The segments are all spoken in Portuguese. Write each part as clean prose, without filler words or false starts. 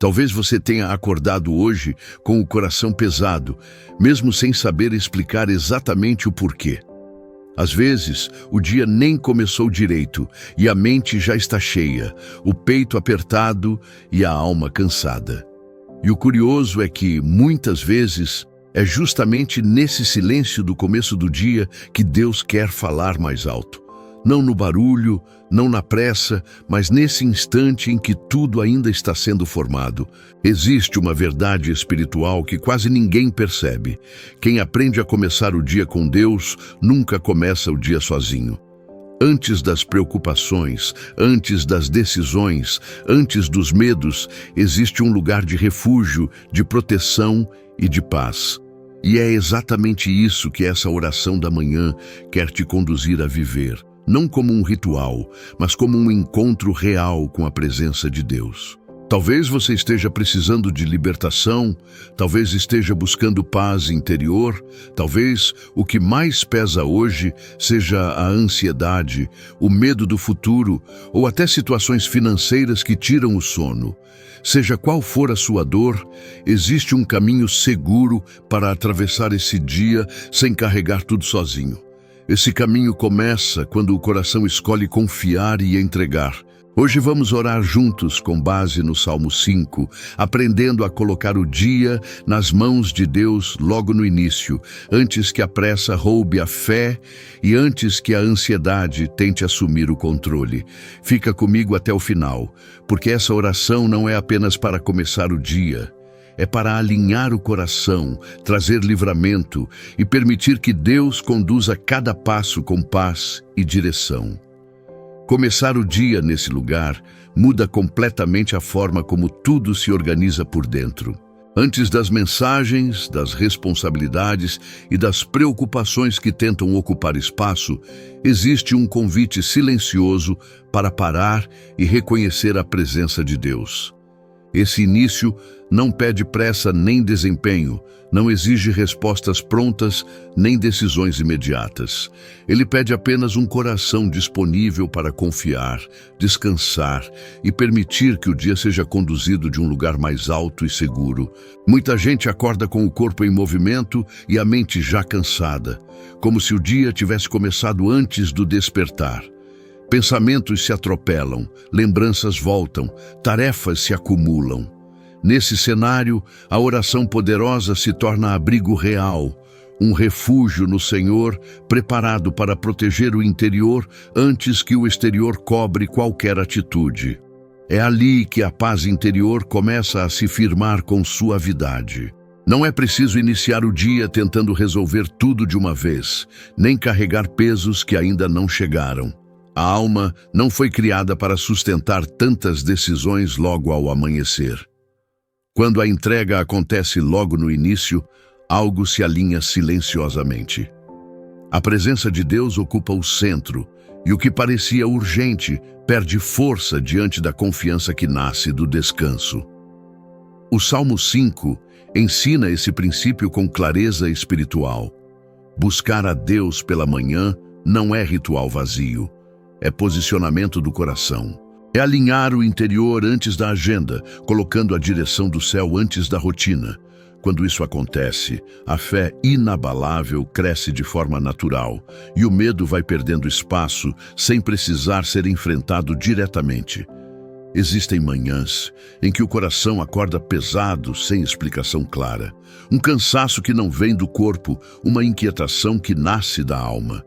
Talvez você tenha acordado hoje com o coração pesado, mesmo sem saber explicar exatamente o porquê. Às vezes, o dia nem começou direito e a mente já está cheia, o peito apertado e a alma cansada. E o curioso é que, muitas vezes, é justamente nesse silêncio do começo do dia que Deus quer falar mais alto. Não no barulho, não na pressa, mas nesse instante em que tudo ainda está sendo formado. Existe uma verdade espiritual que quase ninguém percebe. Quem aprende a começar o dia com Deus, nunca começa o dia sozinho. Antes das preocupações, antes das decisões, antes dos medos, existe um lugar de refúgio, de proteção e de paz. E é exatamente isso que essa oração da manhã quer te conduzir a viver. Não como um ritual, mas como um encontro real com a presença de Deus. Talvez você esteja precisando de libertação, talvez esteja buscando paz interior, talvez o que mais pesa hoje seja a ansiedade, o medo do futuro ou até situações financeiras que tiram o sono. Seja qual for a sua dor, existe um caminho seguro para atravessar esse dia sem carregar tudo sozinho. Esse caminho começa quando o coração escolhe confiar e entregar. Hoje vamos orar juntos com base no Salmo 5, aprendendo a colocar o dia nas mãos de Deus logo no início, antes que a pressa roube a fé e antes que a ansiedade tente assumir o controle. Fica comigo até o final, porque essa oração não é apenas para começar o dia. É para alinhar o coração, trazer livramento e permitir que Deus conduza cada passo com paz e direção. Começar o dia nesse lugar muda completamente a forma como tudo se organiza por dentro. Antes das mensagens, das responsabilidades e das preocupações que tentam ocupar espaço, existe um convite silencioso para parar e reconhecer a presença de Deus. Esse início não pede pressa nem desempenho, não exige respostas prontas nem decisões imediatas. Ele pede apenas um coração disponível para confiar, descansar e permitir que o dia seja conduzido de um lugar mais alto e seguro. Muita gente acorda com o corpo em movimento e a mente já cansada, como se o dia tivesse começado antes do despertar. Pensamentos se atropelam, lembranças voltam, tarefas se acumulam. Nesse cenário, a oração poderosa se torna abrigo real, um refúgio no Senhor, preparado para proteger o interior antes que o exterior cobre qualquer atitude. É ali que a paz interior começa a se firmar com suavidade. Não é preciso iniciar o dia tentando resolver tudo de uma vez, nem carregar pesos que ainda não chegaram. A alma não foi criada para sustentar tantas decisões logo ao amanhecer. Quando a entrega acontece logo no início, algo se alinha silenciosamente. A presença de Deus ocupa o centro, e o que parecia urgente perde força diante da confiança que nasce do descanso. O Salmo 5 ensina esse princípio com clareza espiritual. Buscar a Deus pela manhã não é ritual vazio. É posicionamento do coração. É alinhar o interior antes da agenda, colocando a direção do céu antes da rotina. Quando isso acontece, a fé inabalável cresce de forma natural e o medo vai perdendo espaço sem precisar ser enfrentado diretamente. Existem manhãs em que o coração acorda pesado sem explicação clara. Um cansaço que não vem do corpo, uma inquietação que nasce da alma.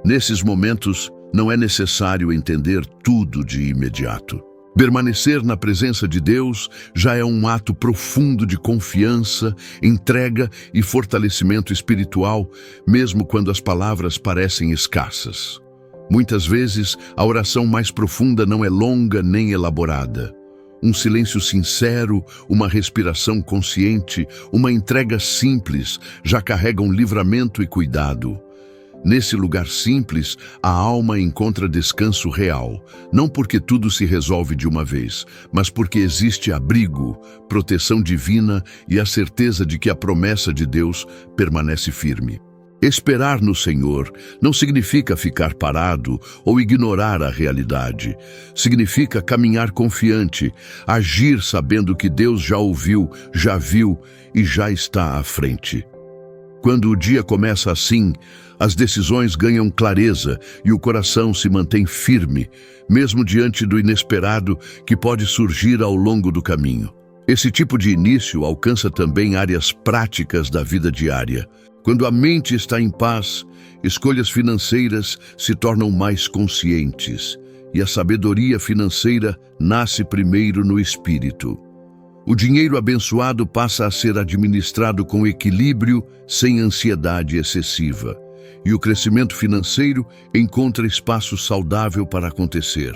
Nesses momentos, não é necessário entender tudo de imediato. Permanecer na presença de Deus já é um ato profundo de confiança, entrega e fortalecimento espiritual, mesmo quando as palavras parecem escassas. Muitas vezes, a oração mais profunda não é longa nem elaborada. Um silêncio sincero, uma respiração consciente, uma entrega simples já carregam livramento e cuidado. Nesse lugar simples, a alma encontra descanso real, não porque tudo se resolve de uma vez, mas porque existe abrigo, proteção divina e a certeza de que a promessa de Deus permanece firme. Esperar no Senhor não significa ficar parado ou ignorar a realidade. Significa caminhar confiante, agir sabendo que Deus já ouviu, já viu e já está à frente. Quando o dia começa assim, as decisões ganham clareza e o coração se mantém firme, mesmo diante do inesperado que pode surgir ao longo do caminho. Esse tipo de início alcança também áreas práticas da vida diária. Quando a mente está em paz, escolhas financeiras se tornam mais conscientes e a sabedoria financeira nasce primeiro no espírito. O dinheiro abençoado passa a ser administrado com equilíbrio, sem ansiedade excessiva, e o crescimento financeiro encontra espaço saudável para acontecer.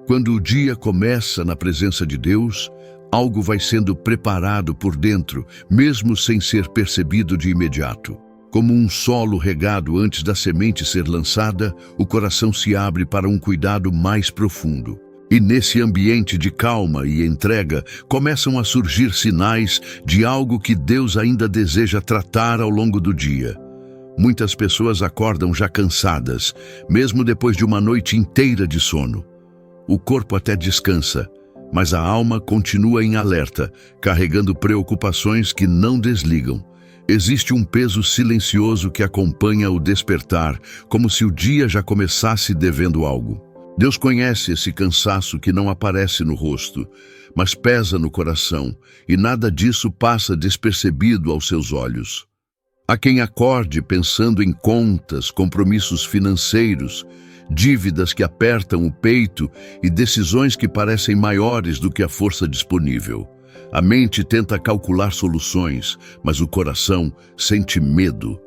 Quando o dia começa na presença de Deus, algo vai sendo preparado por dentro, mesmo sem ser percebido de imediato. Como um solo regado antes da semente ser lançada, o coração se abre para um cuidado mais profundo. E nesse ambiente de calma e entrega, começam a surgir sinais de algo que Deus ainda deseja tratar ao longo do dia. Muitas pessoas acordam já cansadas, mesmo depois de uma noite inteira de sono. O corpo até descansa, mas a alma continua em alerta, carregando preocupações que não desligam. Existe um peso silencioso que acompanha o despertar, como se o dia já começasse devendo algo. Deus conhece esse cansaço que não aparece no rosto, mas pesa no coração, e nada disso passa despercebido aos seus olhos. Há quem acorde pensando em contas, compromissos financeiros, dívidas que apertam o peito e decisões que parecem maiores do que a força disponível. A mente tenta calcular soluções, mas o coração sente medo.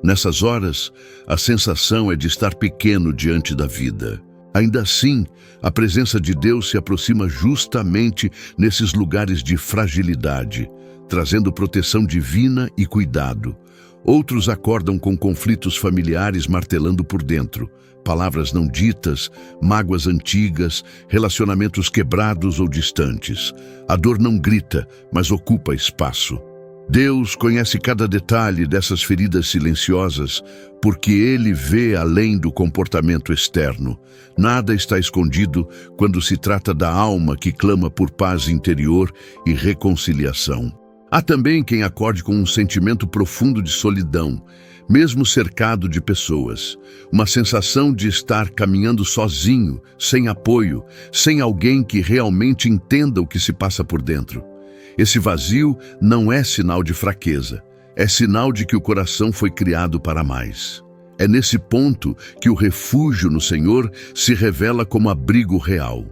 Nessas horas, a sensação é de estar pequeno diante da vida. Ainda assim, a presença de Deus se aproxima justamente nesses lugares de fragilidade, trazendo proteção divina e cuidado. Outros acordam com conflitos familiares martelando por dentro, palavras não ditas, mágoas antigas, relacionamentos quebrados ou distantes. A dor não grita, mas ocupa espaço. Deus conhece cada detalhe dessas feridas silenciosas, porque Ele vê além do comportamento externo. Nada está escondido quando se trata da alma que clama por paz interior e reconciliação. Há também quem acorde com um sentimento profundo de solidão, mesmo cercado de pessoas. Uma sensação de estar caminhando sozinho, sem apoio, sem alguém que realmente entenda o que se passa por dentro. Esse vazio não é sinal de fraqueza, é sinal de que o coração foi criado para mais. É nesse ponto que o refúgio no Senhor se revela como abrigo real.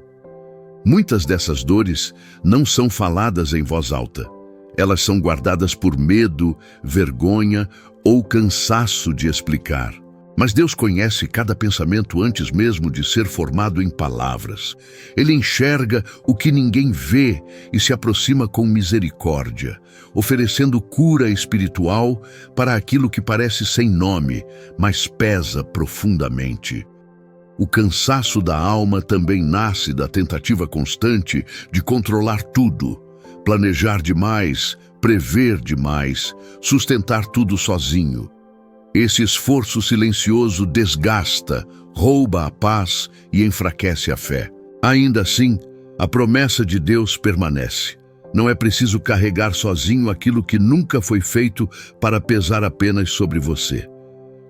Muitas dessas dores não são faladas em voz alta. Elas são guardadas por medo, vergonha ou cansaço de explicar. Mas Deus conhece cada pensamento antes mesmo de ser formado em palavras. Ele enxerga o que ninguém vê e se aproxima com misericórdia, oferecendo cura espiritual para aquilo que parece sem nome, mas pesa profundamente. O cansaço da alma também nasce da tentativa constante de controlar tudo, planejar demais, prever demais, sustentar tudo sozinho. Esse esforço silencioso desgasta, rouba a paz e enfraquece a fé. Ainda assim, a promessa de Deus permanece. Não é preciso carregar sozinho aquilo que nunca foi feito para pesar apenas sobre você.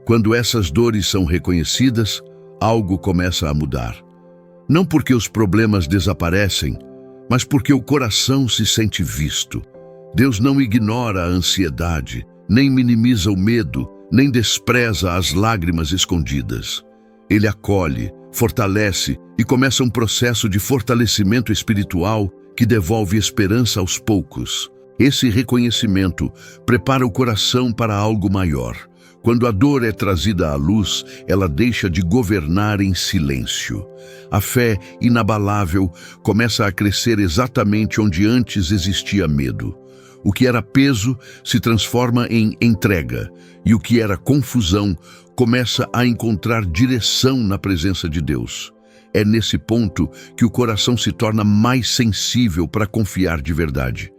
Quando essas dores são reconhecidas, algo começa a mudar. Não porque os problemas desaparecem, mas porque o coração se sente visto. Deus não ignora a ansiedade, nem minimiza o medo, nem despreza as lágrimas escondidas. Ele acolhe, fortalece e começa um processo de fortalecimento espiritual que devolve esperança aos poucos. Esse reconhecimento prepara o coração para algo maior. Quando a dor é trazida à luz, ela deixa de governar em silêncio. A fé inabalável começa a crescer exatamente onde antes existia medo. O que era peso se transforma em entrega, e o que era confusão começa a encontrar direção na presença de Deus. É nesse ponto que o coração se torna mais sensível para confiar de verdade.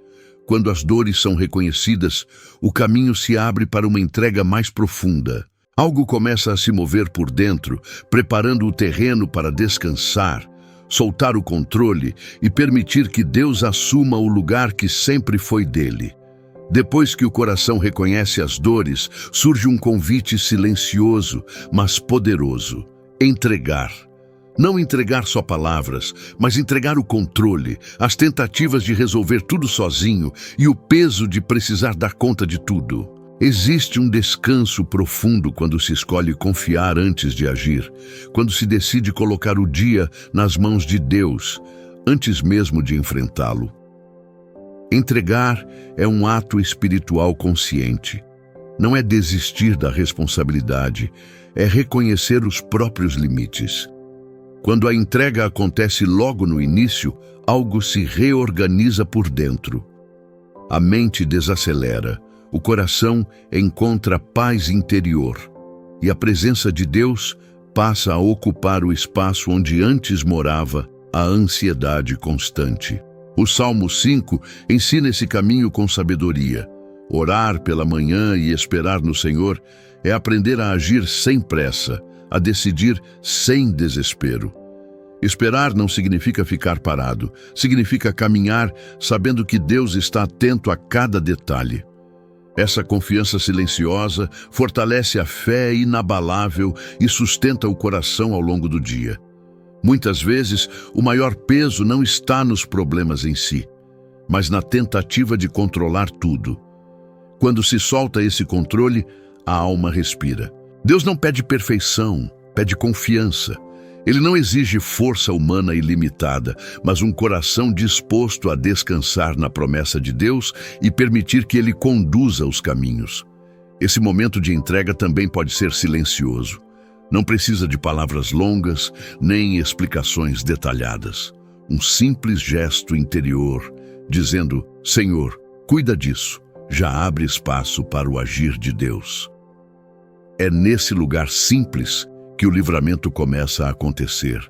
Quando as dores são reconhecidas, o caminho se abre para uma entrega mais profunda. Algo começa a se mover por dentro, preparando o terreno para descansar, soltar o controle e permitir que Deus assuma o lugar que sempre foi dele. Depois que o coração reconhece as dores, surge um convite silencioso, mas poderoso: entregar. Não entregar só palavras, mas entregar o controle, as tentativas de resolver tudo sozinho e o peso de precisar dar conta de tudo. Existe um descanso profundo quando se escolhe confiar antes de agir, quando se decide colocar o dia nas mãos de Deus, antes mesmo de enfrentá-lo. Entregar é um ato espiritual consciente. Não é desistir da responsabilidade, é reconhecer os próprios limites. Quando a entrega acontece logo no início, algo se reorganiza por dentro. A mente desacelera, o coração encontra paz interior e a presença de Deus passa a ocupar o espaço onde antes morava a ansiedade constante. O Salmo 5 ensina esse caminho com sabedoria. Orar pela manhã e esperar no Senhor é aprender a agir sem pressa, a decidir sem desespero. Esperar não significa ficar parado, significa caminhar sabendo que Deus está atento a cada detalhe. Essa confiança silenciosa fortalece a fé inabalável e sustenta o coração ao longo do dia. Muitas vezes, o maior peso não está nos problemas em si, mas na tentativa de controlar tudo. Quando se solta esse controle, a alma respira. Deus não pede perfeição, pede confiança. Ele não exige força humana ilimitada, mas um coração disposto a descansar na promessa de Deus e permitir que Ele conduza os caminhos. Esse momento de entrega também pode ser silencioso. Não precisa de palavras longas, nem explicações detalhadas. Um simples gesto interior, dizendo: Senhor, cuida disso, já abre espaço para o agir de Deus. É nesse lugar simples que o livramento começa a acontecer,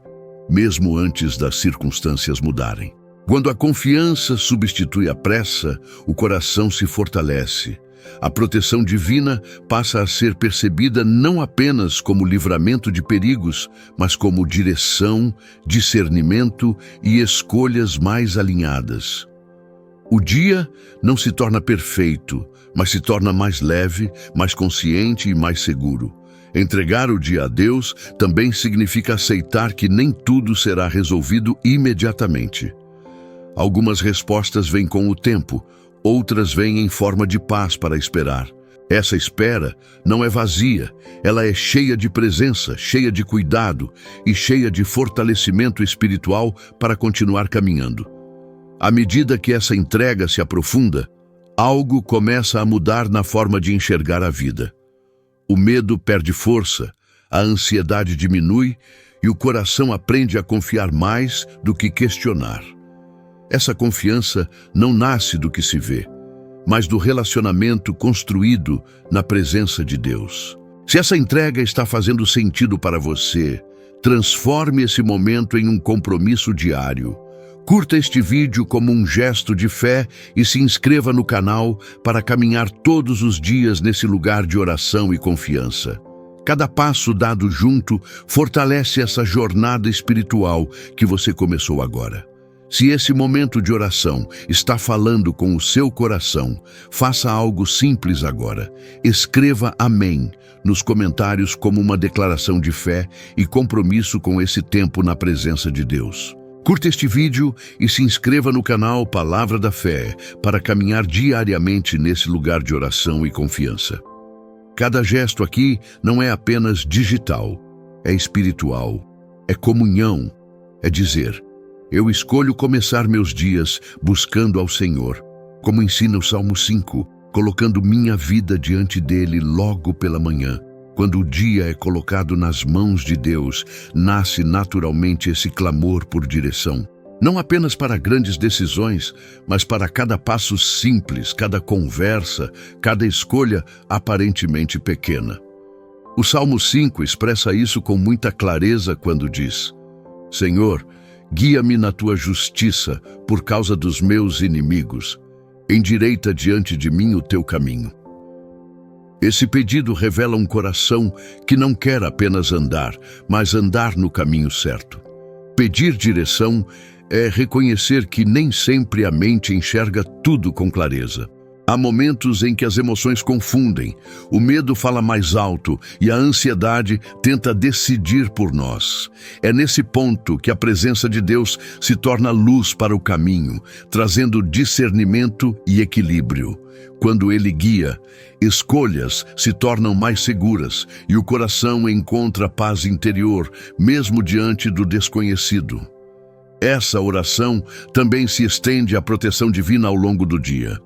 mesmo antes das circunstâncias mudarem. Quando a confiança substitui a pressa, o coração se fortalece. A proteção divina passa a ser percebida não apenas como livramento de perigos, mas como direção, discernimento e escolhas mais alinhadas. O dia não se torna perfeito, mas se torna mais leve, mais consciente e mais seguro. Entregar o dia a Deus também significa aceitar que nem tudo será resolvido imediatamente. Algumas respostas vêm com o tempo, outras vêm em forma de paz para esperar. Essa espera não é vazia, ela é cheia de presença, cheia de cuidado e cheia de fortalecimento espiritual para continuar caminhando. À medida que essa entrega se aprofunda, algo começa a mudar na forma de enxergar a vida. O medo perde força, a ansiedade diminui e o coração aprende a confiar mais do que questionar. Essa confiança não nasce do que se vê, mas do relacionamento construído na presença de Deus. Se essa entrega está fazendo sentido para você, transforme esse momento em um compromisso diário. Curta este vídeo como um gesto de fé e se inscreva no canal para caminhar todos os dias nesse lugar de oração e confiança. Cada passo dado junto fortalece essa jornada espiritual que você começou agora. Se esse momento de oração está falando com o seu coração, faça algo simples agora. Escreva Amém nos comentários como uma declaração de fé e compromisso com esse tempo na presença de Deus. Curta este vídeo e se inscreva no canal Palavra da Fé para caminhar diariamente nesse lugar de oração e confiança. Cada gesto aqui não é apenas digital, é espiritual, é comunhão, é dizer: eu escolho começar meus dias buscando ao Senhor, como ensina o Salmo 5, colocando minha vida diante dele logo pela manhã. Quando o dia é colocado nas mãos de Deus, nasce naturalmente esse clamor por direção. Não apenas para grandes decisões, mas para cada passo simples, cada conversa, cada escolha aparentemente pequena. O Salmo 5 expressa isso com muita clareza quando diz: Senhor, guia-me na tua justiça por causa dos meus inimigos. endireita diante de mim o teu caminho. Esse pedido revela um coração que não quer apenas andar, mas andar no caminho certo. Pedir direção é reconhecer que nem sempre a mente enxerga tudo com clareza. Há momentos em que as emoções confundem, o medo fala mais alto e a ansiedade tenta decidir por nós. É nesse ponto que a presença de Deus se torna luz para o caminho, trazendo discernimento e equilíbrio. Quando Ele guia, escolhas se tornam mais seguras e o coração encontra paz interior, mesmo diante do desconhecido. Essa oração também se estende à proteção divina ao longo do dia.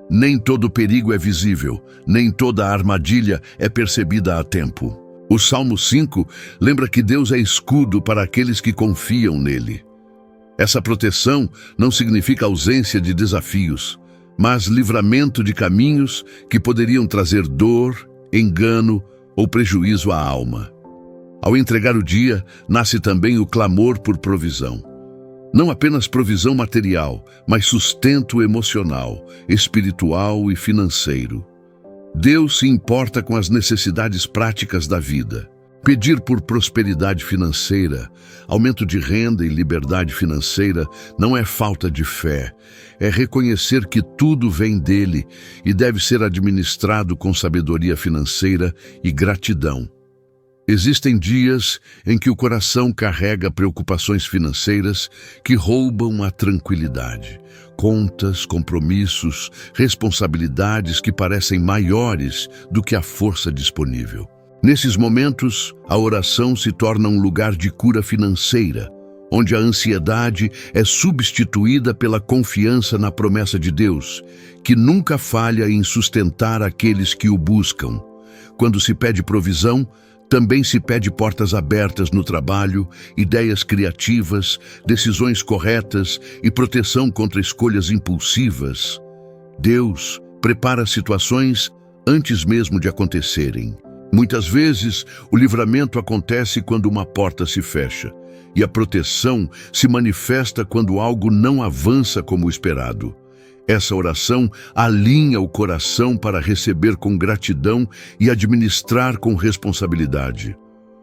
Nem todo perigo é visível, nem toda armadilha é percebida a tempo. O Salmo 5 lembra que Deus é escudo para aqueles que confiam nele. Essa proteção não significa ausência de desafios, mas livramento de caminhos que poderiam trazer dor, engano ou prejuízo à alma. Ao entregar o dia, nasce também o clamor por provisão. Não apenas provisão material, mas sustento emocional, espiritual e financeiro. Deus se importa com as necessidades práticas da vida. Pedir por prosperidade financeira, aumento de renda e liberdade financeira não é falta de fé, é reconhecer que tudo vem dele e deve ser administrado com sabedoria financeira e gratidão. Existem dias em que o coração carrega preocupações financeiras que roubam a tranquilidade. Contas, compromissos, responsabilidades que parecem maiores do que a força disponível. Nesses momentos, a oração se torna um lugar de cura financeira, onde a ansiedade é substituída pela confiança na promessa de Deus, que nunca falha em sustentar aqueles que o buscam. Quando se pede provisão, também se pede portas abertas no trabalho, ideias criativas, decisões corretas e proteção contra escolhas impulsivas. Deus prepara situações antes mesmo de acontecerem. Muitas vezes, o livramento acontece quando uma porta se fecha, e a proteção se manifesta quando algo não avança como esperado. Essa oração alinha o coração para receber com gratidão e administrar com responsabilidade.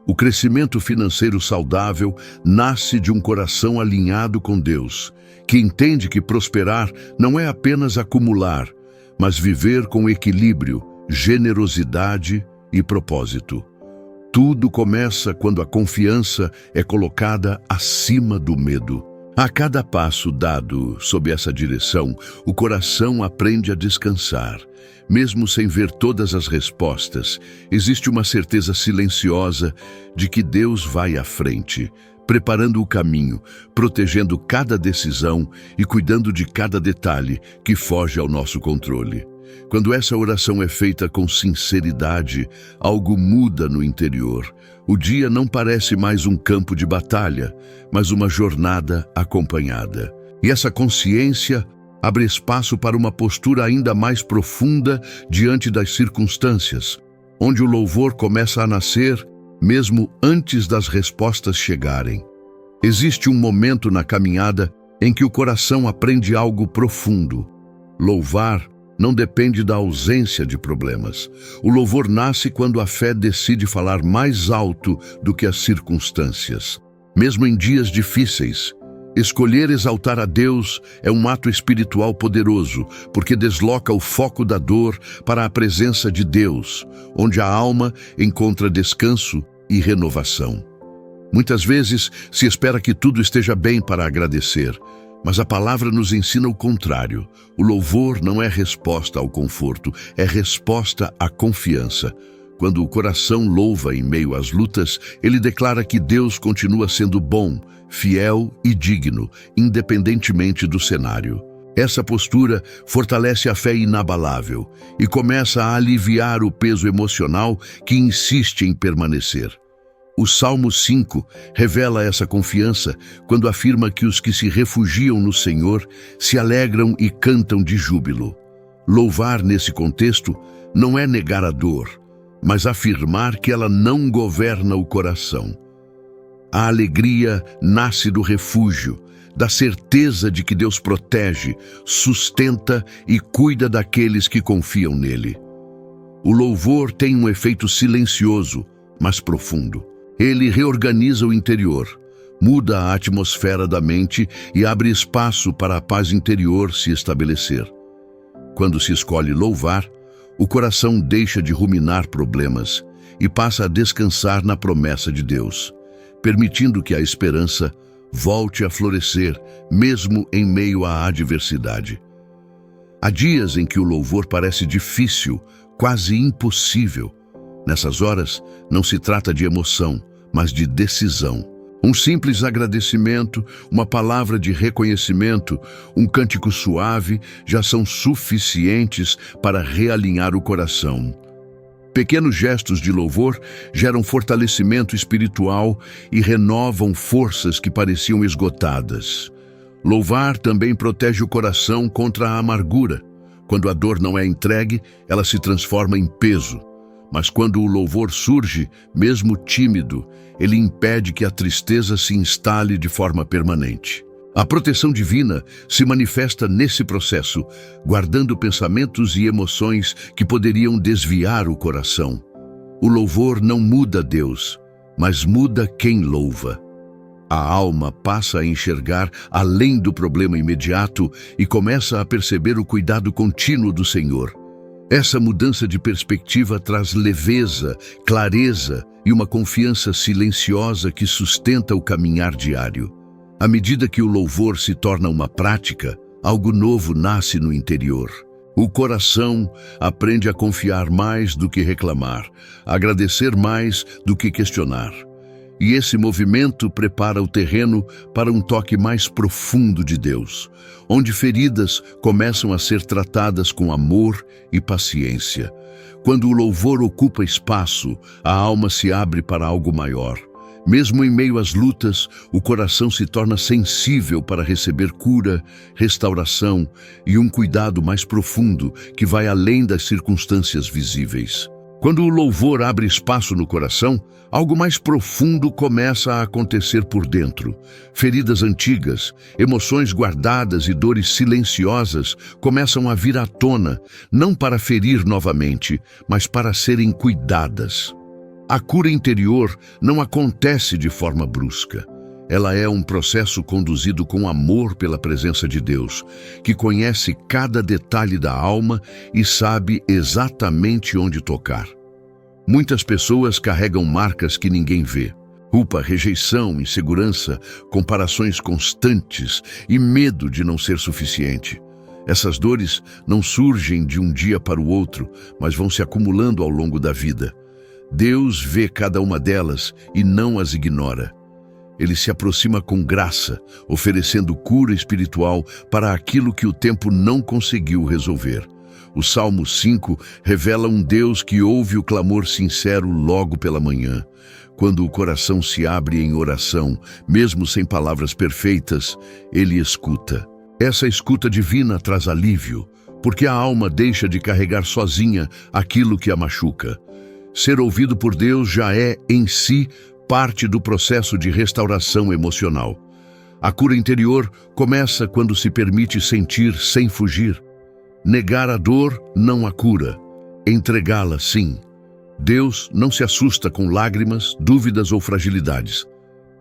O crescimento financeiro saudável nasce de um coração alinhado com Deus, que entende que prosperar não é apenas acumular, mas viver com equilíbrio, generosidade e propósito. Tudo começa quando a confiança é colocada acima do medo. A cada passo dado sob essa direção, o coração aprende a descansar. Mesmo sem ver todas as respostas, existe uma certeza silenciosa de que Deus vai à frente, preparando o caminho, protegendo cada decisão e cuidando de cada detalhe que foge ao nosso controle. Quando essa oração é feita com sinceridade, algo muda no interior. O dia não parece mais um campo de batalha, mas uma jornada acompanhada. E essa consciência abre espaço para uma postura ainda mais profunda diante das circunstâncias, onde o louvor começa a nascer mesmo antes das respostas chegarem. Existe um momento na caminhada em que o coração aprende algo profundo. Louvar não depende da ausência de problemas. O louvor nasce quando a fé decide falar mais alto do que as circunstâncias. Mesmo em dias difíceis, escolher exaltar a Deus é um ato espiritual poderoso, porque desloca o foco da dor para a presença de Deus, onde a alma encontra descanso e renovação. Muitas vezes se espera que tudo esteja bem para agradecer, mas a palavra nos ensina o contrário. O louvor não é resposta ao conforto, é resposta à confiança. Quando o coração louva em meio às lutas, ele declara que Deus continua sendo bom, fiel e digno, independentemente do cenário. Essa postura fortalece a fé inabalável e começa a aliviar o peso emocional que insiste em permanecer. O Salmo 5 revela essa confiança quando afirma que os que se refugiam no Senhor se alegram e cantam de júbilo. Louvar nesse contexto não é negar a dor, mas afirmar que ela não governa o coração. A alegria nasce do refúgio, da certeza de que Deus protege, sustenta e cuida daqueles que confiam nele. O louvor tem um efeito silencioso, mas profundo. Ele reorganiza o interior, muda a atmosfera da mente e abre espaço para a paz interior se estabelecer. Quando se escolhe louvar, o coração deixa de ruminar problemas e passa a descansar na promessa de Deus, permitindo que a esperança volte a florescer, mesmo em meio à adversidade. Há dias em que o louvor parece difícil, quase impossível. Nessas horas, não se trata de emoção, mas de decisão. Um simples agradecimento, uma palavra de reconhecimento, um cântico suave já são suficientes para realinhar o coração. Pequenos gestos de louvor geram fortalecimento espiritual e renovam forças que pareciam esgotadas. Louvar também protege o coração contra a amargura. Quando a dor não é entregue, ela se transforma em peso. Mas quando o louvor surge, mesmo tímido, ele impede que a tristeza se instale de forma permanente. A proteção divina se manifesta nesse processo, guardando pensamentos e emoções que poderiam desviar o coração. O louvor não muda Deus, mas muda quem louva. A alma passa a enxergar além do problema imediato e começa a perceber o cuidado contínuo do Senhor. Essa mudança de perspectiva traz leveza, clareza e uma confiança silenciosa que sustenta o caminhar diário. À medida que o louvor se torna uma prática, algo novo nasce no interior. O coração aprende a confiar mais do que reclamar, a agradecer mais do que questionar. E esse movimento prepara o terreno para um toque mais profundo de Deus, onde feridas começam a ser tratadas com amor e paciência. Quando o louvor ocupa espaço, a alma se abre para algo maior. Mesmo em meio às lutas, o coração se torna sensível para receber cura, restauração e um cuidado mais profundo que vai além das circunstâncias visíveis. Quando o louvor abre espaço no coração, algo mais profundo começa a acontecer por dentro. Feridas antigas, emoções guardadas e dores silenciosas começam a vir à tona, não para ferir novamente, mas para serem cuidadas. A cura interior não acontece de forma brusca. Ela é um processo conduzido com amor pela presença de Deus, que conhece cada detalhe da alma e sabe exatamente onde tocar. Muitas pessoas carregam marcas que ninguém vê. Culpa, rejeição, insegurança, comparações constantes e medo de não ser suficiente. Essas dores não surgem de um dia para o outro, mas vão se acumulando ao longo da vida. Deus vê cada uma delas e não as ignora. Ele se aproxima com graça, oferecendo cura espiritual para aquilo que o tempo não conseguiu resolver. O Salmo 5 revela um Deus que ouve o clamor sincero logo pela manhã. Quando o coração se abre em oração, mesmo sem palavras perfeitas, ele escuta. Essa escuta divina traz alívio, porque a alma deixa de carregar sozinha aquilo que a machuca. Ser ouvido por Deus já é, em si, parte do processo de restauração emocional. A cura interior começa quando se permite sentir sem fugir. Negar a dor não a cura, entregá-la sim. Deus não se assusta com lágrimas, dúvidas ou fragilidades.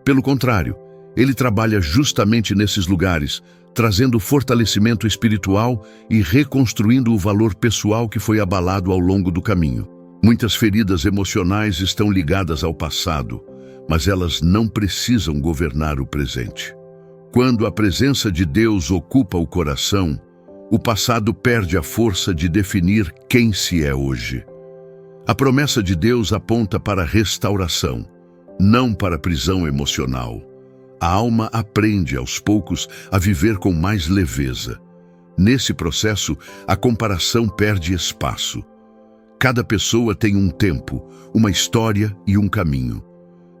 Pelo contrário, Ele trabalha justamente nesses lugares, trazendo fortalecimento espiritual e reconstruindo o valor pessoal que foi abalado ao longo do caminho. Muitas feridas emocionais estão ligadas ao passado, mas elas não precisam governar o presente. Quando a presença de Deus ocupa o coração, o passado perde a força de definir quem se é hoje. A promessa de Deus aponta para a restauração, não para a prisão emocional. A alma aprende, aos poucos, a viver com mais leveza. Nesse processo, a comparação perde espaço. Cada pessoa tem um tempo, uma história e um caminho.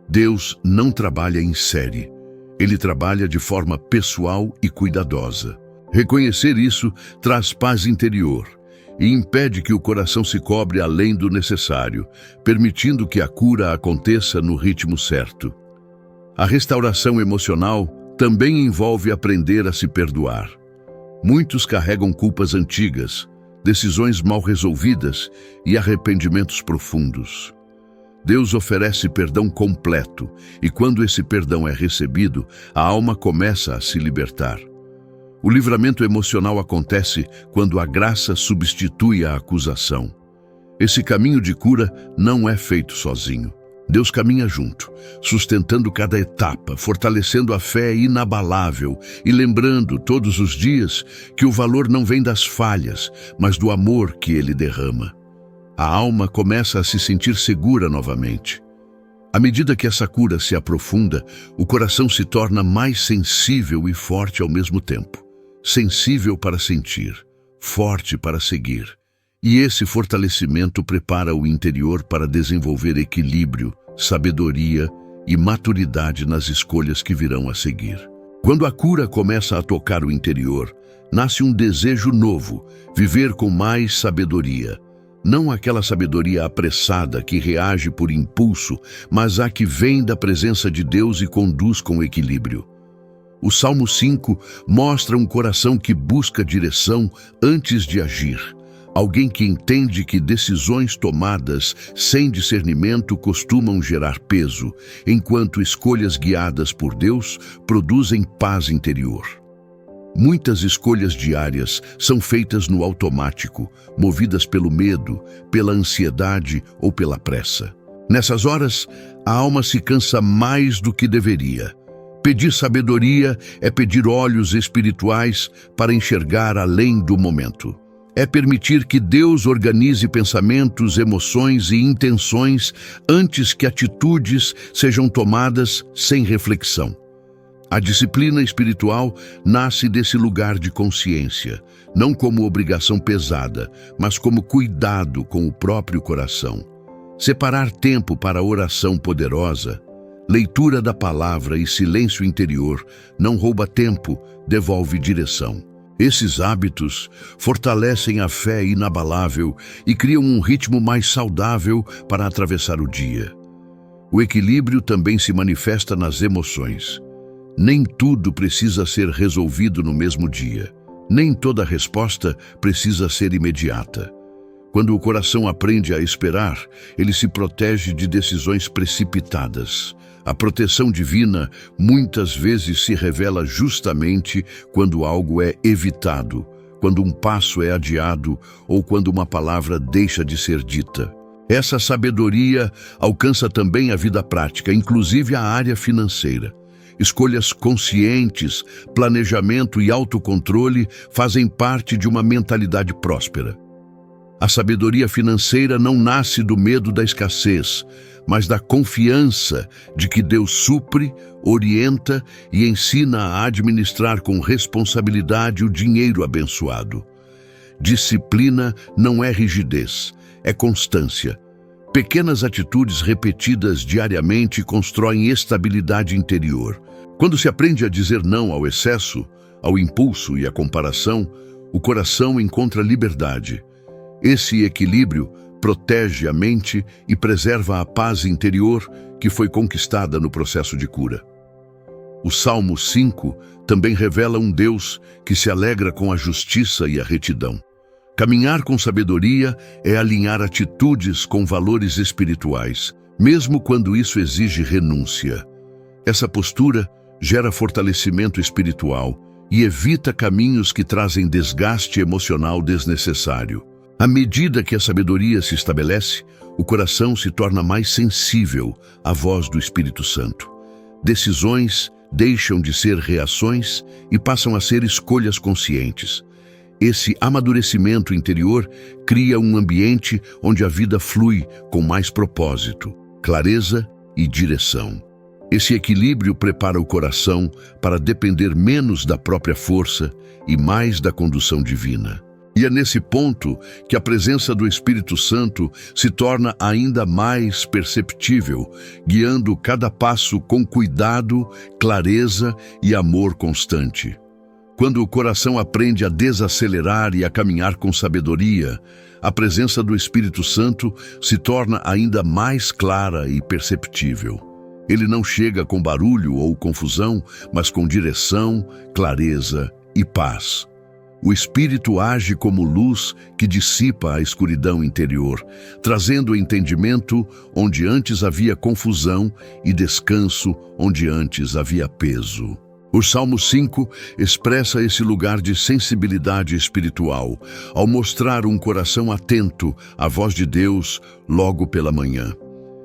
Deus não trabalha em série. Ele trabalha de forma pessoal e cuidadosa. Reconhecer isso traz paz interior e impede que o coração se cobre além do necessário, permitindo que a cura aconteça no ritmo certo. A restauração emocional também envolve aprender a se perdoar. Muitos carregam culpas antigas, decisões mal resolvidas e arrependimentos profundos. Deus oferece perdão completo, e quando esse perdão é recebido, a alma começa a se libertar. O livramento emocional acontece quando a graça substitui a acusação. Esse caminho de cura não é feito sozinho. Deus caminha junto, sustentando cada etapa, fortalecendo a fé inabalável e lembrando todos os dias que o valor não vem das falhas, mas do amor que Ele derrama. A alma começa a se sentir segura novamente. À medida que essa cura se aprofunda, o coração se torna mais sensível e forte ao mesmo tempo. Sensível para sentir, forte para seguir. E esse fortalecimento prepara o interior para desenvolver equilíbrio, sabedoria e maturidade nas escolhas que virão a seguir. Quando a cura começa a tocar o interior, nasce um desejo novo, viver com mais sabedoria. Não aquela sabedoria apressada que reage por impulso, mas a que vem da presença de Deus e conduz com equilíbrio. O Salmo 5 mostra um coração que busca direção antes de agir. Alguém que entende que decisões tomadas sem discernimento costumam gerar peso, enquanto escolhas guiadas por Deus produzem paz interior. Muitas escolhas diárias são feitas no automático, movidas pelo medo, pela ansiedade ou pela pressa. Nessas horas, a alma se cansa mais do que deveria. Pedir sabedoria é pedir olhos espirituais para enxergar além do momento. É permitir que Deus organize pensamentos, emoções e intenções antes que atitudes sejam tomadas sem reflexão. A disciplina espiritual nasce desse lugar de consciência, não como obrigação pesada, mas como cuidado com o próprio coração. Separar tempo para oração poderosa, leitura da palavra e silêncio interior não rouba tempo, devolve direção. Esses hábitos fortalecem a fé inabalável e criam um ritmo mais saudável para atravessar o dia. O equilíbrio também se manifesta nas emoções. Nem tudo precisa ser resolvido no mesmo dia. Nem toda resposta precisa ser imediata. Quando o coração aprende a esperar, ele se protege de decisões precipitadas. A proteção divina muitas vezes se revela justamente quando algo é evitado, quando um passo é adiado ou quando uma palavra deixa de ser dita. Essa sabedoria alcança também a vida prática, inclusive a área financeira. Escolhas conscientes, planejamento e autocontrole fazem parte de uma mentalidade próspera. A sabedoria financeira não nasce do medo da escassez, mas da confiança de que Deus supre, orienta e ensina a administrar com responsabilidade o dinheiro abençoado. Disciplina não é rigidez, é constância. Pequenas atitudes repetidas diariamente constroem estabilidade interior. Quando se aprende a dizer não ao excesso, ao impulso e à comparação, o coração encontra liberdade. Esse equilíbrio protege a mente e preserva a paz interior que foi conquistada no processo de cura. O Salmo 5 também revela um Deus que se alegra com a justiça e a retidão. Caminhar com sabedoria é alinhar atitudes com valores espirituais, mesmo quando isso exige renúncia. Essa postura gera fortalecimento espiritual e evita caminhos que trazem desgaste emocional desnecessário. À medida que a sabedoria se estabelece, o coração se torna mais sensível à voz do Espírito Santo. Decisões deixam de ser reações e passam a ser escolhas conscientes. Esse amadurecimento interior cria um ambiente onde a vida flui com mais propósito, clareza e direção. Esse equilíbrio prepara o coração para depender menos da própria força e mais da condução divina. E é nesse ponto que a presença do Espírito Santo se torna ainda mais perceptível, guiando cada passo com cuidado, clareza e amor constante. Quando o coração aprende a desacelerar e a caminhar com sabedoria, a presença do Espírito Santo se torna ainda mais clara e perceptível. Ele não chega com barulho ou confusão, mas com direção, clareza e paz. O Espírito age como luz que dissipa a escuridão interior, trazendo entendimento onde antes havia confusão e descanso onde antes havia peso. O Salmo 5 expressa esse lugar de sensibilidade espiritual, ao mostrar um coração atento à voz de Deus logo pela manhã.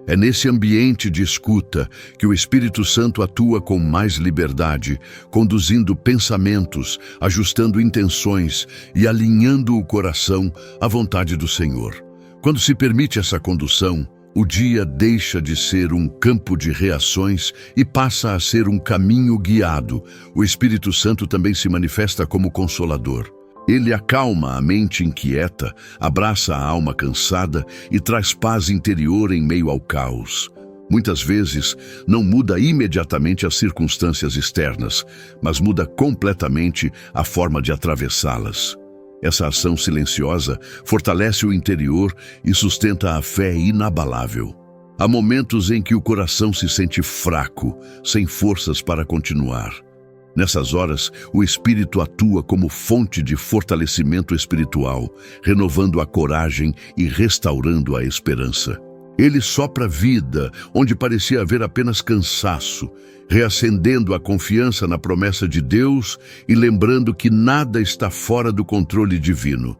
É nesse ambiente de escuta que o Espírito Santo atua com mais liberdade, conduzindo pensamentos, ajustando intenções e alinhando o coração à vontade do Senhor. Quando se permite essa condução, o dia deixa de ser um campo de reações e passa a ser um caminho guiado. O Espírito Santo também se manifesta como consolador. Ele acalma a mente inquieta, abraça a alma cansada e traz paz interior em meio ao caos. Muitas vezes, não muda imediatamente as circunstâncias externas, mas muda completamente a forma de atravessá-las. Essa ação silenciosa fortalece o interior e sustenta a fé inabalável. Há momentos em que o coração se sente fraco, sem forças para continuar. Nessas horas, o Espírito atua como fonte de fortalecimento espiritual, renovando a coragem e restaurando a esperança. Ele sopra vida onde parecia haver apenas cansaço, reacendendo a confiança na promessa de Deus e lembrando que nada está fora do controle divino.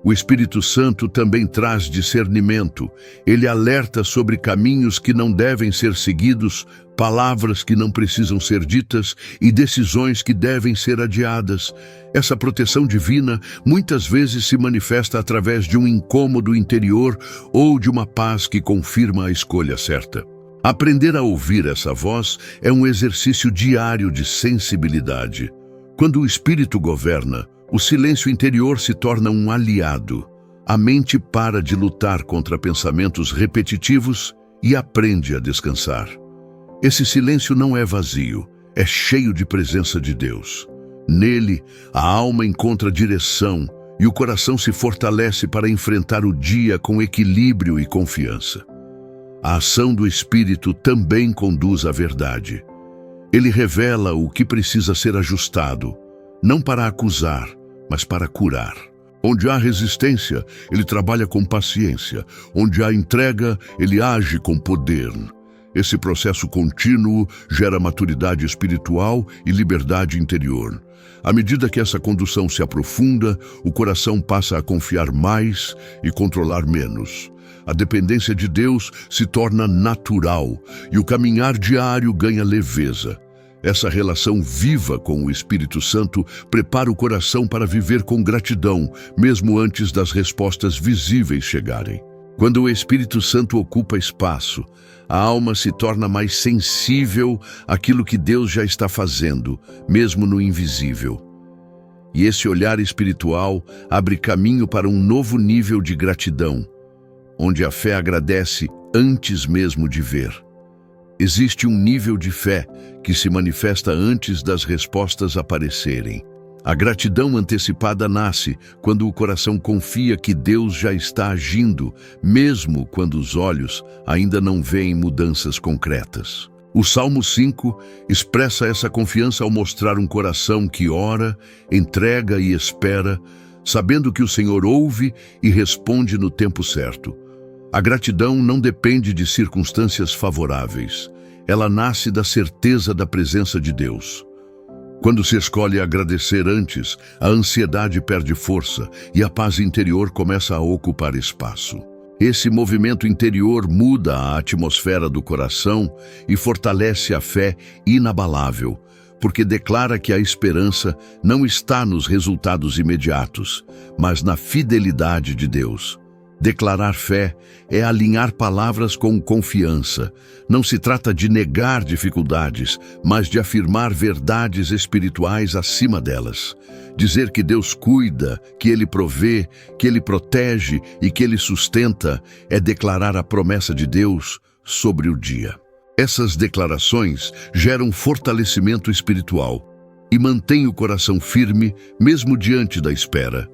O Espírito Santo também traz discernimento. Ele alerta sobre caminhos que não devem ser seguidos, palavras que não precisam ser ditas e decisões que devem ser adiadas. Essa proteção divina muitas vezes se manifesta através de um incômodo interior ou de uma paz que confirma a escolha certa. Aprender a ouvir essa voz é um exercício diário de sensibilidade. Quando o Espírito governa, o silêncio interior se torna um aliado. A mente para de lutar contra pensamentos repetitivos e aprende a descansar. Esse silêncio não é vazio, é cheio de presença de Deus. Nele, a alma encontra direção e o coração se fortalece para enfrentar o dia com equilíbrio e confiança. A ação do Espírito também conduz à verdade. Ele revela o que precisa ser ajustado, não para acusar, mas para curar. Onde há resistência, ele trabalha com paciência. Onde há entrega, ele age com poder. Esse processo contínuo gera maturidade espiritual e liberdade interior. À medida que essa condução se aprofunda, o coração passa a confiar mais e controlar menos. A dependência de Deus se torna natural e o caminhar diário ganha leveza. Essa relação viva com o Espírito Santo prepara o coração para viver com gratidão, mesmo antes das respostas visíveis chegarem. Quando o Espírito Santo ocupa espaço, a alma se torna mais sensível àquilo que Deus já está fazendo, mesmo no invisível. E esse olhar espiritual abre caminho para um novo nível de gratidão, onde a fé agradece antes mesmo de ver. Existe um nível de fé que se manifesta antes das respostas aparecerem. A gratidão antecipada nasce quando o coração confia que Deus já está agindo, mesmo quando os olhos ainda não veem mudanças concretas. O Salmo 5 expressa essa confiança ao mostrar um coração que ora, entrega e espera, sabendo que o Senhor ouve e responde no tempo certo. A gratidão não depende de circunstâncias favoráveis. Ela nasce da certeza da presença de Deus. Quando se escolhe agradecer antes, a ansiedade perde força e a paz interior começa a ocupar espaço. Esse movimento interior muda a atmosfera do coração e fortalece a fé inabalável, porque declara que a esperança não está nos resultados imediatos, mas na fidelidade de Deus. Declarar fé é alinhar palavras com confiança. Não se trata de negar dificuldades, mas de afirmar verdades espirituais acima delas. Dizer que Deus cuida, que Ele provê, que Ele protege e que Ele sustenta é declarar a promessa de Deus sobre o dia. Essas declarações geram fortalecimento espiritual e mantêm o coração firme mesmo diante da espera.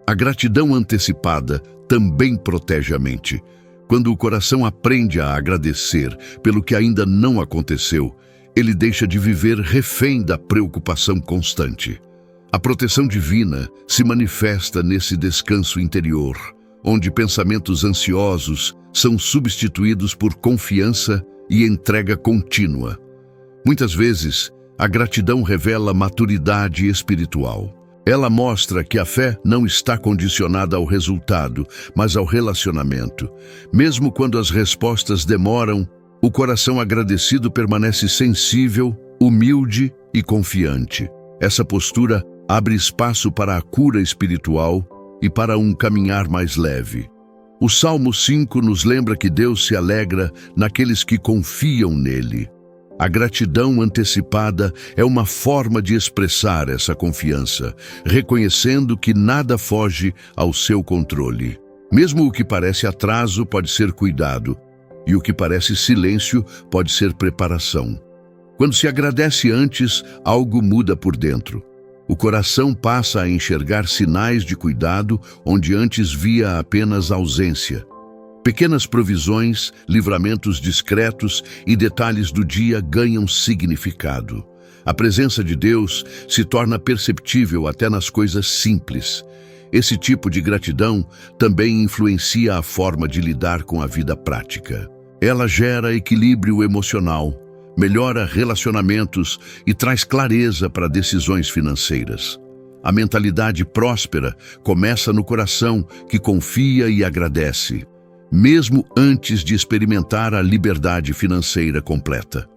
A gratidão antecipada também protege a mente. Quando o coração aprende a agradecer pelo que ainda não aconteceu, ele deixa de viver refém da preocupação constante. A proteção divina se manifesta nesse descanso interior, onde pensamentos ansiosos são substituídos por confiança e entrega contínua. Muitas vezes, a gratidão revela maturidade espiritual. Ela mostra que a fé não está condicionada ao resultado, mas ao relacionamento. Mesmo quando as respostas demoram, o coração agradecido permanece sensível, humilde e confiante. Essa postura abre espaço para a cura espiritual e para um caminhar mais leve. O Salmo 5 nos lembra que Deus se alegra naqueles que confiam nele. A gratidão antecipada é uma forma de expressar essa confiança, reconhecendo que nada foge ao seu controle. Mesmo o que parece atraso pode ser cuidado, e o que parece silêncio pode ser preparação. Quando se agradece antes, algo muda por dentro. O coração passa a enxergar sinais de cuidado onde antes via apenas ausência. Pequenas provisões, livramentos discretos e detalhes do dia ganham significado. A presença de Deus se torna perceptível até nas coisas simples. Esse tipo de gratidão também influencia a forma de lidar com a vida prática. Ela gera equilíbrio emocional, melhora relacionamentos e traz clareza para decisões financeiras. A mentalidade próspera começa no coração que confia e agradece, mesmo antes de experimentar a liberdade financeira completa.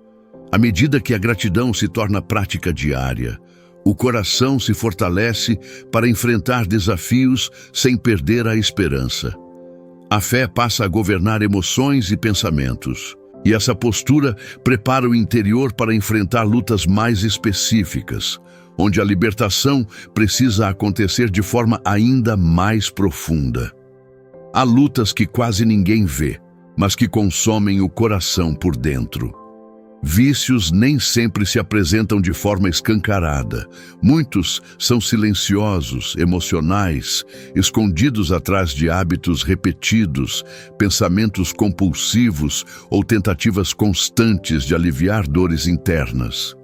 À medida que a gratidão se torna prática diária, o coração se fortalece para enfrentar desafios sem perder a esperança. A fé passa a governar emoções e pensamentos, e essa postura prepara o interior para enfrentar lutas mais específicas, onde a libertação precisa acontecer de forma ainda mais profunda. Há lutas que quase ninguém vê, mas que consomem o coração por dentro. Vícios nem sempre se apresentam de forma escancarada. Muitos são silenciosos, emocionais, escondidos atrás de hábitos repetidos, pensamentos compulsivos ou tentativas constantes de aliviar dores internas.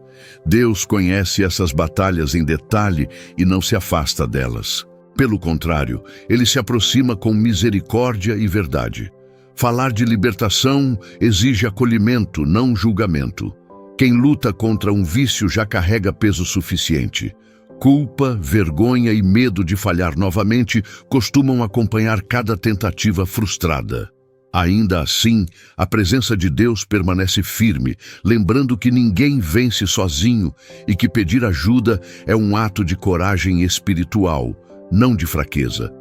Deus conhece essas batalhas em detalhe e não se afasta delas. Pelo contrário, ele se aproxima com misericórdia e verdade. Falar de libertação exige acolhimento, não julgamento. Quem luta contra um vício já carrega peso suficiente. Culpa, vergonha e medo de falhar novamente costumam acompanhar cada tentativa frustrada. Ainda assim, a presença de Deus permanece firme, lembrando que ninguém vence sozinho e que pedir ajuda é um ato de coragem espiritual, não de fraqueza.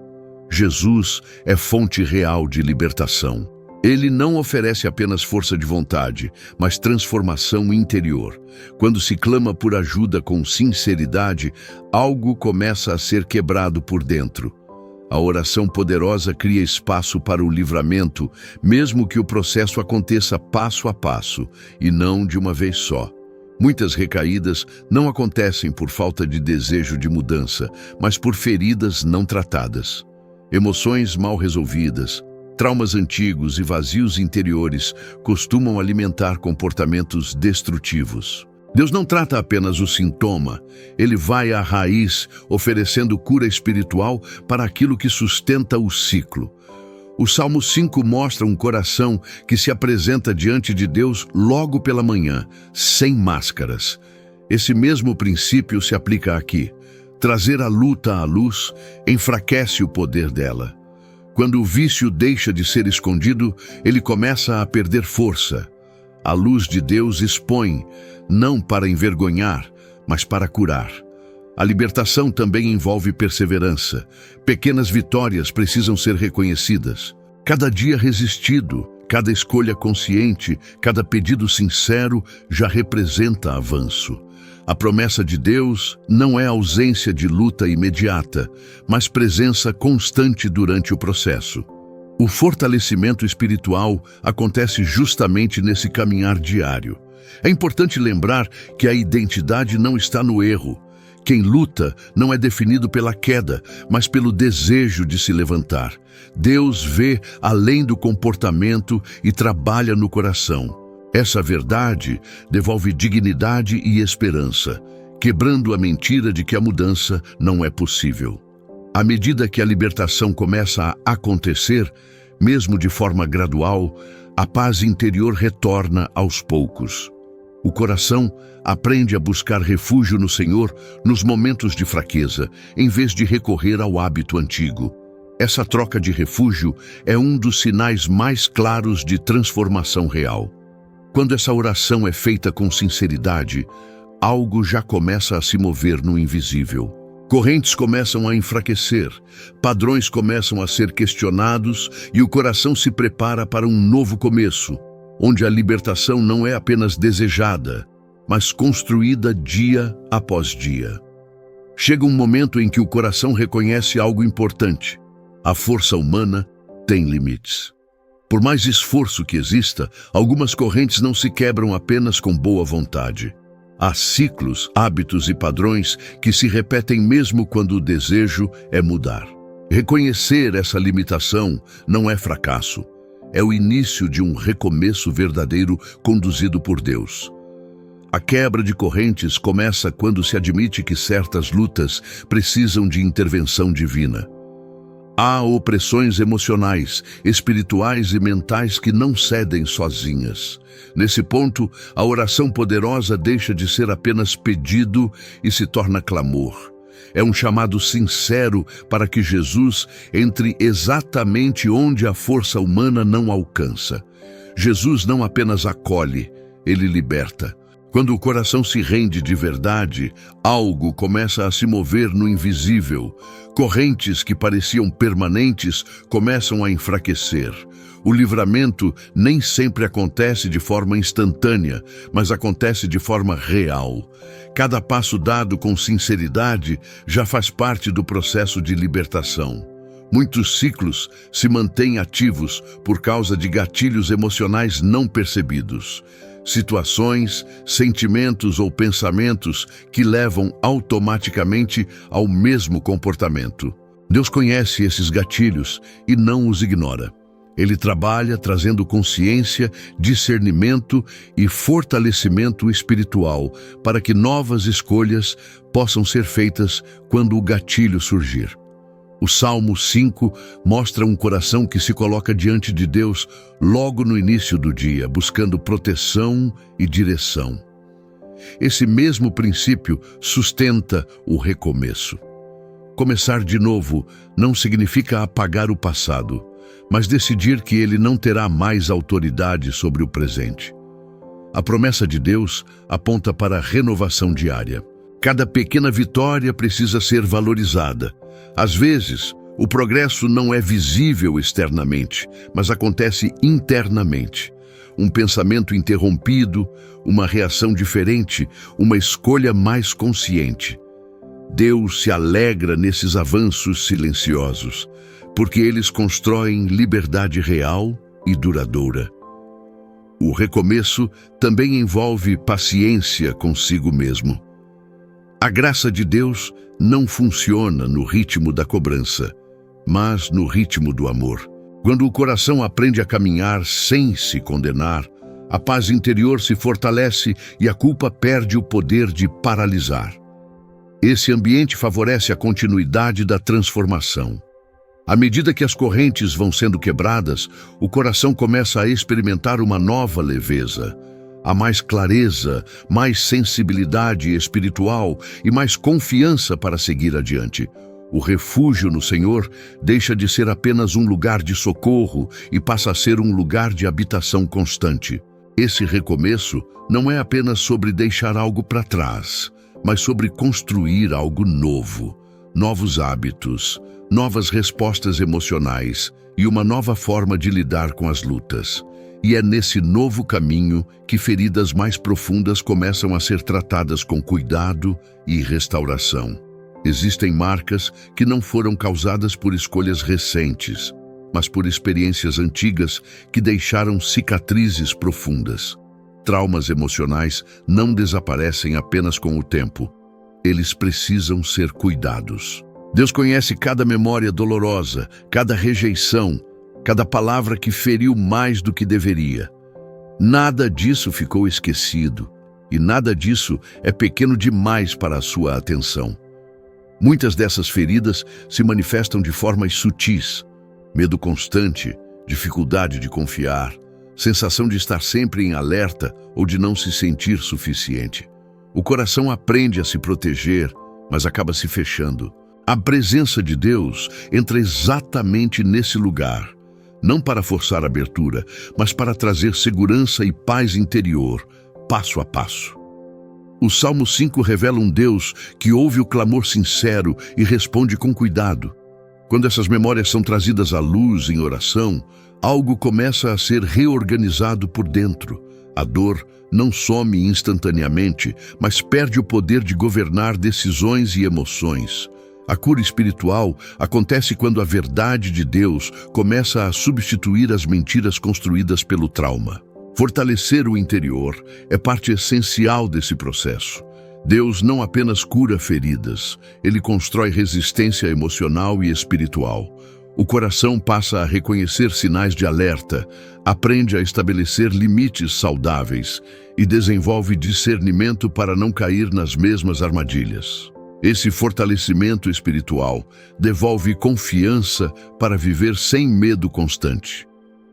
Jesus é fonte real de libertação. Ele não oferece apenas força de vontade, mas transformação interior. Quando se clama por ajuda com sinceridade, algo começa a ser quebrado por dentro. A oração poderosa cria espaço para o livramento, mesmo que o processo aconteça passo a passo e não de uma vez só. Muitas recaídas não acontecem por falta de desejo de mudança, mas por feridas não tratadas. Emoções mal resolvidas, traumas antigos e vazios interiores costumam alimentar comportamentos destrutivos. Deus não trata apenas o sintoma, ele vai à raiz, oferecendo cura espiritual para aquilo que sustenta o ciclo. O Salmo 5 mostra um coração que se apresenta diante de Deus logo pela manhã, sem máscaras. Esse mesmo princípio se aplica aqui. Trazer a luta à luz enfraquece o poder dela. Quando o vício deixa de ser escondido, ele começa a perder força. A luz de Deus expõe, não para envergonhar, mas para curar. A libertação também envolve perseverança. Pequenas vitórias precisam ser reconhecidas. Cada dia resistido, cada escolha consciente, cada pedido sincero já representa avanço. A promessa de Deus não é ausência de luta imediata, mas presença constante durante o processo. O fortalecimento espiritual acontece justamente nesse caminhar diário. É importante lembrar que a identidade não está no erro, Quem luta não é definido pela queda, mas pelo desejo de se levantar. Deus vê além do comportamento e trabalha no coração. Essa verdade devolve dignidade e esperança, quebrando a mentira de que a mudança não é possível. À medida que a libertação começa a acontecer, mesmo de forma gradual, a paz interior retorna aos poucos. O coração aprende a buscar refúgio no Senhor nos momentos de fraqueza, em vez de recorrer ao hábito antigo. Essa troca de refúgio é um dos sinais mais claros de transformação real. Quando essa oração é feita com sinceridade, algo já começa a se mover no invisível. Correntes começam a enfraquecer, padrões começam a ser questionados e o coração se prepara para um novo começo, onde a libertação não é apenas desejada, mas construída dia após dia. Chega um momento em que o coração reconhece algo importante. A força humana tem limites. Por mais esforço que exista, algumas correntes não se quebram apenas com boa vontade. Há ciclos, hábitos e padrões que se repetem mesmo quando o desejo é mudar. Reconhecer essa limitação não é fracasso. É o início de um recomeço verdadeiro conduzido por Deus. A quebra de correntes começa quando se admite que certas lutas precisam de intervenção divina. Há opressões emocionais, espirituais e mentais que não cedem sozinhas. Nesse ponto, a oração poderosa deixa de ser apenas pedido e se torna clamor. É um chamado sincero para que Jesus entre exatamente onde a força humana não alcança. Jesus não apenas acolhe, ele liberta. Quando o coração se rende de verdade, algo começa a se mover no invisível. Correntes que pareciam permanentes começam a enfraquecer. O livramento nem sempre acontece de forma instantânea, mas acontece de forma real. Cada passo dado com sinceridade já faz parte do processo de libertação. Muitos ciclos se mantêm ativos por causa de gatilhos emocionais não percebidos. Situações, sentimentos ou pensamentos que levam automaticamente ao mesmo comportamento. Deus conhece esses gatilhos e não os ignora. Ele trabalha trazendo consciência, discernimento e fortalecimento espiritual para que novas escolhas possam ser feitas quando o gatilho surgir. O Salmo 5 mostra um coração que se coloca diante de Deus logo no início do dia, buscando proteção e direção. Esse mesmo princípio sustenta o recomeço. Começar de novo não significa apagar o passado, mas decidir que ele não terá mais autoridade sobre o presente. A promessa de Deus aponta para a renovação diária. Cada pequena vitória precisa ser valorizada. Às vezes, o progresso não é visível externamente, mas acontece internamente. Um pensamento interrompido, uma reação diferente, uma escolha mais consciente. Deus se alegra nesses avanços silenciosos, porque eles constroem liberdade real e duradoura. O recomeço também envolve paciência consigo mesmo. A graça de Deus não funciona no ritmo da cobrança, mas no ritmo do amor. Quando o coração aprende a caminhar sem se condenar, a paz interior se fortalece e a culpa perde o poder de paralisar. Esse ambiente favorece a continuidade da transformação. À medida que as correntes vão sendo quebradas, o coração começa a experimentar uma nova leveza. Há mais clareza, mais sensibilidade espiritual e mais confiança para seguir adiante. O refúgio no Senhor deixa de ser apenas um lugar de socorro e passa a ser um lugar de habitação constante. Esse recomeço não é apenas sobre deixar algo para trás, mas sobre construir algo novo, novos hábitos, novas respostas emocionais e uma nova forma de lidar com as lutas. E é nesse novo caminho que feridas mais profundas começam a ser tratadas com cuidado e restauração. Existem marcas que não foram causadas por escolhas recentes, mas por experiências antigas que deixaram cicatrizes profundas. Traumas emocionais não desaparecem apenas com o tempo. eles precisam ser cuidados. Deus conhece cada memória dolorosa, cada rejeição, cada palavra que feriu mais do que deveria. Nada disso ficou esquecido, e nada disso é pequeno demais para a sua atenção. Muitas dessas feridas se manifestam de formas sutis: medo constante, dificuldade de confiar, sensação de estar sempre em alerta ou de não se sentir suficiente. O coração aprende a se proteger, mas acaba se fechando. A presença de Deus entra exatamente nesse lugar, não para forçar a abertura, mas para trazer segurança e paz interior, passo a passo. O Salmo 5 revela um Deus que ouve o clamor sincero e responde com cuidado. Quando essas memórias são trazidas à luz em oração, algo começa a ser reorganizado por dentro. A dor não some instantaneamente, mas perde o poder de governar decisões e emoções. A cura espiritual acontece quando a verdade de Deus começa a substituir as mentiras construídas pelo trauma. Fortalecer o interior é parte essencial desse processo. Deus não apenas cura feridas, Ele constrói resistência emocional e espiritual. O coração passa a reconhecer sinais de alerta, aprende a estabelecer limites saudáveis e desenvolve discernimento para não cair nas mesmas armadilhas. Esse fortalecimento espiritual devolve confiança para viver sem medo constante.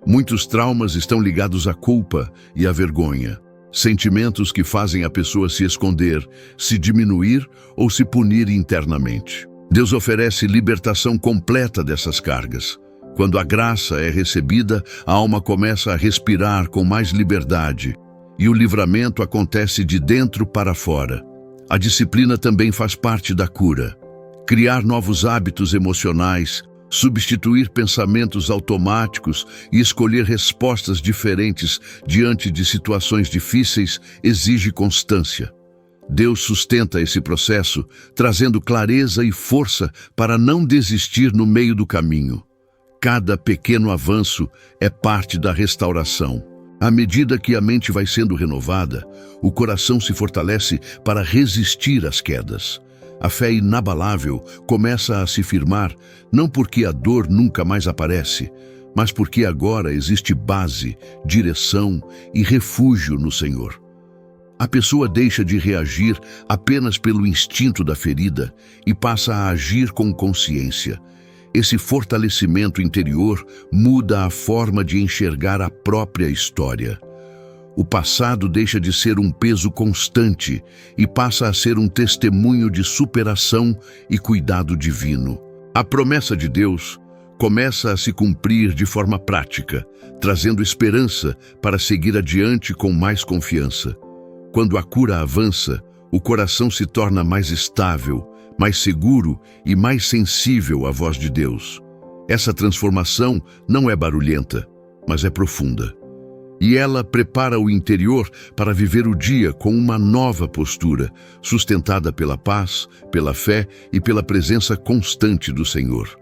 Muitos traumas estão ligados à culpa e à vergonha, sentimentos que fazem a pessoa se esconder, se diminuir ou se punir internamente. Deus oferece libertação completa dessas cargas. Quando a graça é recebida, a alma começa a respirar com mais liberdade e o livramento acontece de dentro para fora. A disciplina também faz parte da cura. Criar novos hábitos emocionais, substituir pensamentos automáticos e escolher respostas diferentes diante de situações difíceis exige constância. Deus sustenta esse processo, trazendo clareza e força para não desistir no meio do caminho. Cada pequeno avanço é parte da restauração. À medida que a mente vai sendo renovada, o coração se fortalece para resistir às quedas. A fé inabalável começa a se firmar, não porque a dor nunca mais aparece, mas porque agora existe base, direção e refúgio no Senhor. A pessoa deixa de reagir apenas pelo instinto da ferida e passa a agir com consciência. Esse fortalecimento interior muda a forma de enxergar a própria história. O passado deixa de ser um peso constante e passa a ser um testemunho de superação e cuidado divino. A promessa de Deus começa a se cumprir de forma prática, trazendo esperança para seguir adiante com mais confiança. Quando a cura avança, o coração se torna mais estável, mais seguro e mais sensível à voz de Deus. Essa transformação não é barulhenta, mas é profunda. E ela prepara o interior para viver o dia com uma nova postura, sustentada pela paz, pela fé e pela presença constante do Senhor.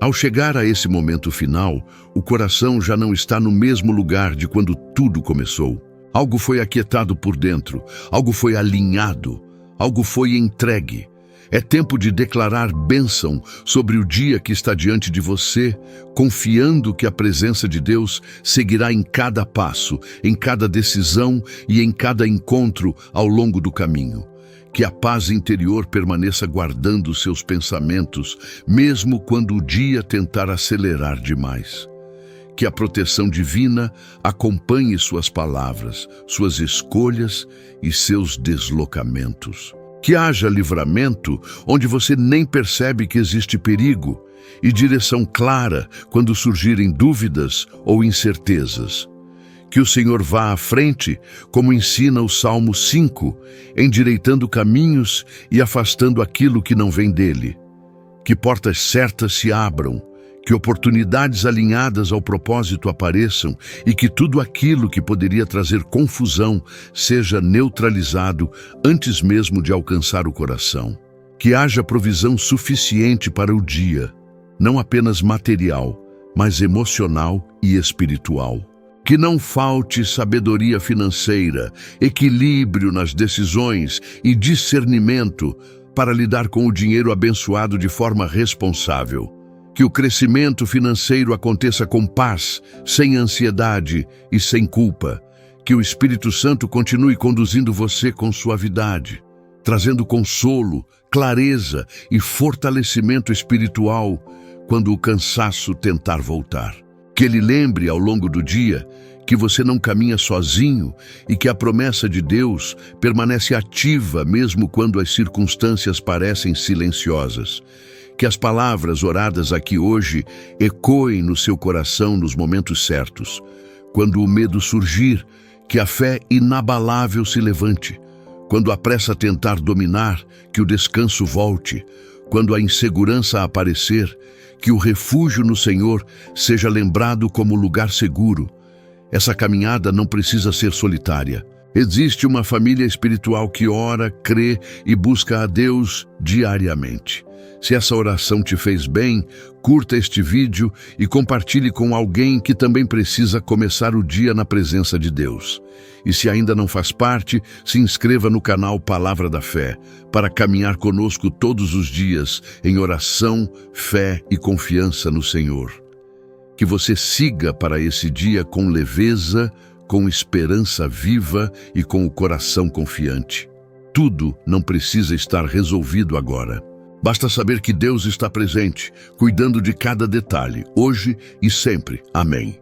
Ao chegar a esse momento final, o coração já não está no mesmo lugar de quando tudo começou. Algo foi aquietado por dentro, algo foi alinhado, algo foi entregue. É tempo de declarar bênção sobre o dia que está diante de você, confiando que a presença de Deus seguirá em cada passo, em cada decisão e em cada encontro ao longo do caminho. Que a paz interior permaneça guardando seus pensamentos, mesmo quando o dia tentar acelerar demais. Que a proteção divina acompanhe suas palavras, suas escolhas e seus deslocamentos. Que haja livramento onde você nem percebe que existe perigo e direção clara quando surgirem dúvidas ou incertezas. Que o Senhor vá à frente, como ensina o Salmo 5, endireitando caminhos e afastando aquilo que não vem dele. Que portas certas se abram, que oportunidades alinhadas ao propósito apareçam e que tudo aquilo que poderia trazer confusão seja neutralizado antes mesmo de alcançar o coração. Que haja provisão suficiente para o dia, não apenas material, mas emocional e espiritual. Que não falte sabedoria financeira, equilíbrio nas decisões e discernimento para lidar com o dinheiro abençoado de forma responsável. Que o crescimento financeiro aconteça com paz, sem ansiedade e sem culpa. Que o Espírito Santo continue conduzindo você com suavidade, trazendo consolo, clareza e fortalecimento espiritual quando o cansaço tentar voltar. Que Ele lembre ao longo do dia que você não caminha sozinho e que a promessa de Deus permanece ativa mesmo quando as circunstâncias parecem silenciosas. Que as palavras oradas aqui hoje ecoem no seu coração nos momentos certos. Quando o medo surgir, que a fé inabalável se levante. Quando a pressa tentar dominar, que o descanso volte. Quando a insegurança aparecer, que o refúgio no Senhor seja lembrado como lugar seguro. Essa caminhada não precisa ser solitária. Existe uma família espiritual que ora, crê e busca a Deus diariamente. Se essa oração te fez bem, curta este vídeo e compartilhe com alguém que também precisa começar o dia na presença de Deus. E se ainda não faz parte, se inscreva no canal Palavra da Fé, para caminhar conosco todos os dias em oração, fé e confiança no Senhor. Que você siga para esse dia com leveza, com esperança viva e com o coração confiante. Tudo não precisa estar resolvido agora. Basta saber que Deus está presente, cuidando de cada detalhe, hoje e sempre. Amém.